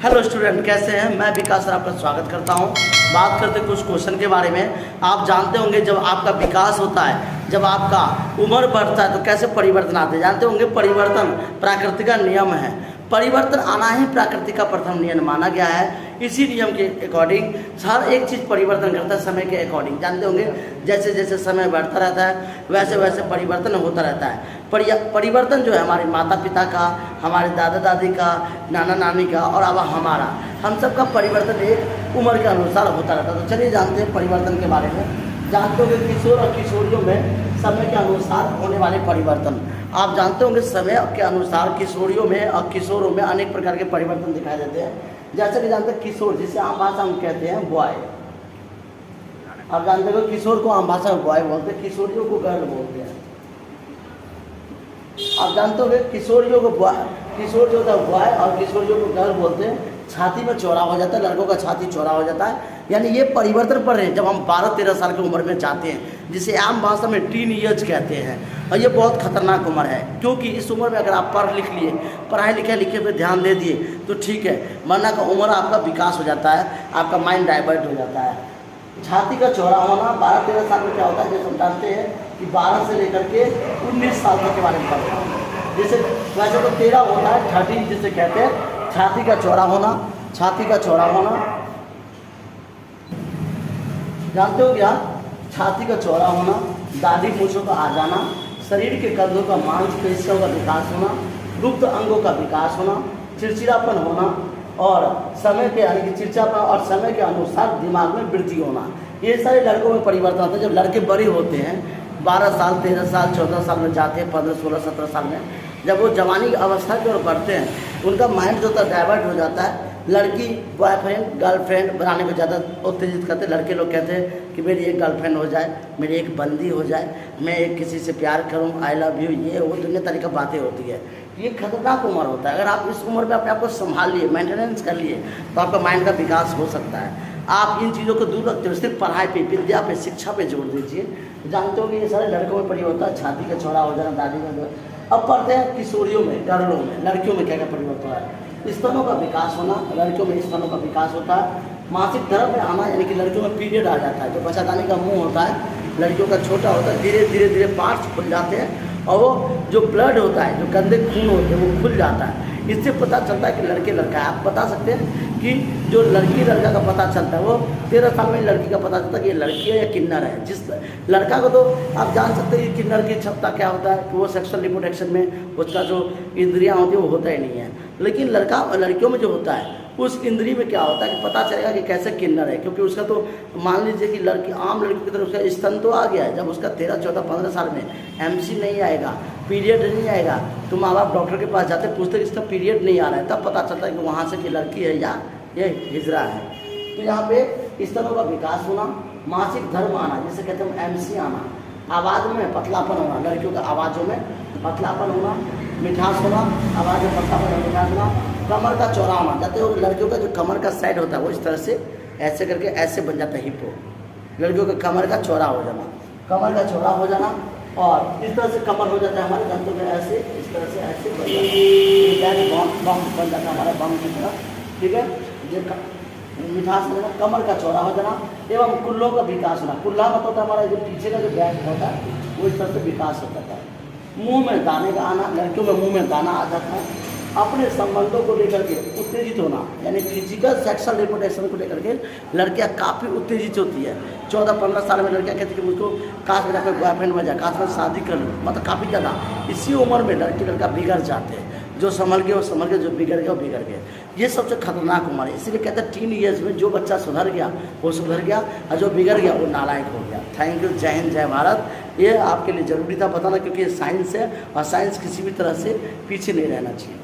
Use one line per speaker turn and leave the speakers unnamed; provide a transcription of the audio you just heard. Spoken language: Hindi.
हेलो स्टूडेंट, कैसे हैं? मैं विकास सर आपका स्वागत करता हूं। बात करते हैं कुछ क्वेश्चन के बारे में। आप जानते होंगे जब आपका विकास होता है, जब आपका उम्र बढ़ता है तो कैसे परिवर्तन आते हैं। जानते होंगे परिवर्तन प्राकृतिक का नियम है। परिवर्तन आना ही प्रकृति का प्रथम नियम माना गया है। इसी नियम के अकॉर्डिंग हर एक चीज़ परिवर्तन करता है समय के अकॉर्डिंग। जानते होंगे जैसे जैसे समय बढ़ता रहता है वैसे वैसे परिवर्तन होता रहता है। परिवर्तन जो है हमारे माता पिता का, हमारे दादा दादी का, नाना नानी का और अब हमारा, हम सब का परिवर्तन एक उम्र के अनुसार होता रहता है। तो चलिए जानते हैं परिवर्तन के बारे में। जानते होंगे किशोर और किशोरियों में समय के अनुसार होने वाले परिवर्तन। आप जानते होंगे समय के अनुसार किशोरियों में और किशोरों में अनेक प्रकार के परिवर्तन दिखाई देते हैं। जैसे कि जानते हैं किशोर, जिसे आम भाषा में कहते हैं बॉय। आप जानते हो किशोर को आम भाषा में बॉय बोलते हैं, किशोरियों को गर्ल बोलते हैं। आप जानते होंगे किशोरियों को किशोर जो होता है बॉय और किशोरियों को गर्ल बोलते हैं। छाती में चौड़ा हो जाता है, लड़कों का छाती चौड़ा हो जाता है। यानी ये परिवर्तन पड़ रहे हैं जब हम 12-13 साल की उम्र में जाते हैं, जिसे आम भाषा में टीन ईयर्स कहते हैं। और ये बहुत खतरनाक उम्र है, क्योंकि इस उम्र में अगर आप पढ़ लिख लिए, पढ़ाई लिखे पे ध्यान दे दिए तो ठीक है, वरना का उम्र आपका विकास हो जाता है, आपका माइंड डाइवर्ट हो जाता है। छाती का चौड़ा होना 12-13 साल में क्या होता है, जैसे हम जानते हैं कि 12 से लेकर के 19 साल तक के बारे में पढ़ते हैं। जैसे वैसे तो 13 होता है, 13 जिसे कहते हैं। छाती का चौड़ा होना, छाती का चौड़ा होना, जानते हो क्या? छाती का चौड़ा होना, दाढ़ी मूंछों का आ जाना, शरीर के कंधों का मांसपेशियों का विकास होना, गुप्त अंगों का विकास होना, चिड़चिड़ापन होना और समय के यानी कि चिड़चिड़ापन और समय के अनुसार दिमाग में वृद्धि होना। ये सारे लड़कों में परिवर्तन होता है जब लड़के बड़े होते हैं। 12 साल, 13 साल, 14 साल में जाते हैं, 15, 16, 17 साल में जब वो जवानी की अवस्था की ओर बढ़ते हैं, उनका माइंड जो होता है डाइवर्ट हो जाता है। लड़की बॉयफ्रेंड गर्लफ्रेंड बनाने को ज़्यादा उत्तेजित करते हैं। लड़के लोग कहते हैं कि मेरी एक गर्लफ्रेंड हो जाए, मेरी एक बंदी हो जाए, मैं एक किसी से प्यार करूं, आई लव यू, ये वो दुनिया तरीका बातें होती है। ये खतरनाक उम्र होता है। अगर आप इस उम्र में अपने आप को संभाल लिए, मेंटेनेंस कर लिए, तो आपका माइंड का विकास हो सकता है। आप इन चीज़ों को दूर रखते हो, सिर्फ पढ़ाई पे, विद्या पे, शिक्षा पे जोड़ दीजिए। जानते हो कि ये सारे लड़कों में परिवर्तन है, छाती का चौड़ा हो जाना, दाढ़ी में। अब पढ़ते हैं किशोरियों में, गर्लों में, लड़कियों में क्या क्या परिवर्तन है। स्तनों का विकास होना, लड़कियों में स्तनों का विकास होता है। मासिक धर्म में आना, यानी कि लड़कियों में पीरियड आ जाता है। जो बच्चादानी का मुंह होता है लड़कियों का छोटा होता है, धीरे धीरे धीरे पार्ट्स खुल जाते हैं और वो जो ब्लड होता है, जो गंदे खून होते हैं, वो खुल जाता है। इससे पता चलता है कि लड़के लड़का है। आप बता सकते हैं कि जो लड़की लड़का का पता चलता है वो 13 साल में लड़की का पता चलता है कि ये लड़की है या किन्नर है। जिस लड़का को तो आप जान सकते हैं कि किन्नर की क्षमता क्या होता है कि वो सेक्सुअल रिप्रोडक्शन में उसका जो इंद्रियां होती है वो होता ही नहीं है। लेकिन लड़कियों में जो होता है उस इंद्री में क्या होता है कि पता चलेगा कि कैसे किन्नर है, क्योंकि उसका तो मान लीजिए कि लड़की आम लड़की की तरफ उसका स्तन तो आ गया है। जब उसका 13, 14, 15 साल में MC नहीं आएगा, पीरियड नहीं आएगा, तो माँ बाप डॉक्टर के पास जाते पूछते कि इसका पीरियड नहीं आ रहा है, तब पता चलता है कि वहाँ से कि लड़की है या ये हिजरा है। तो यहाँ पे स्तनों का विकास होना, मासिक धर्म आना, जिसे कहते हैं MC आना, आवाज़ में पतलापन होना, लड़कियों का आवाज़ों में पतलापन होना, मिठास होना, आवाज़ में पतलापन और मिठास होना, कमर का चौड़ा होना। जाते हो लड़कियों का जो कमर का साइड होता है वो इस तरह से ऐसे करके ऐसे बन जाता है हिप्पो। लड़कियों का कमर का चौड़ा हो जाना, कमर का चौड़ा हो जाना और इस तरह से कमर हो जाता है हमारे गंतों में, ऐसे इस तरह से ऐसे बन जाता है, बम बन जाता है हमारा बम की तरह। ठीक है, जो मिठास हो जाना, कमर का चौड़ा हो जाना एवं कुल्लों का विकास होना। कुल्ला मतलब होता है हमारा जो पीछे का जो बैग होता है वो इस तरह से विकास हो जाता है। मुंह में दाने का आना, लड़कियों में मुंह में दाना आ जाता है। अपने संबंधों को लेकर के उत्तेजित होना, यानी फिजिकल सेक्सुअल रिप्रोडक्शन को लेकर के लड़कियां काफ़ी उत्तेजित होती है। 14-15 साल में लड़कियां कहती है कि मुझको काश मेरा कोई बॉयफ्रेंड बन जाए, काश मैं शादी कर लूँ, मतलब काफ़ी ज़्यादा। इसी उम्र में लड़की लड़का बिगड़ जाते हैं। जो संभल गए वो संभल गए, जो बिगड़ गया वो बिगड़ गए। ये सबसे खतरनाक उम्र है। इसीलिए कहते हैं टीन ईयर्स में जो बच्चा सुधर गया वो सुधर गया और जो बिगड़ गया वो नालायक हो गया। थैंक यू, जय हिंद, जय भारत। ये आपके लिए ज़रूरी था बताना, क्योंकि ये साइंस है और साइंस किसी भी तरह से पीछे नहीं रहना चाहिए।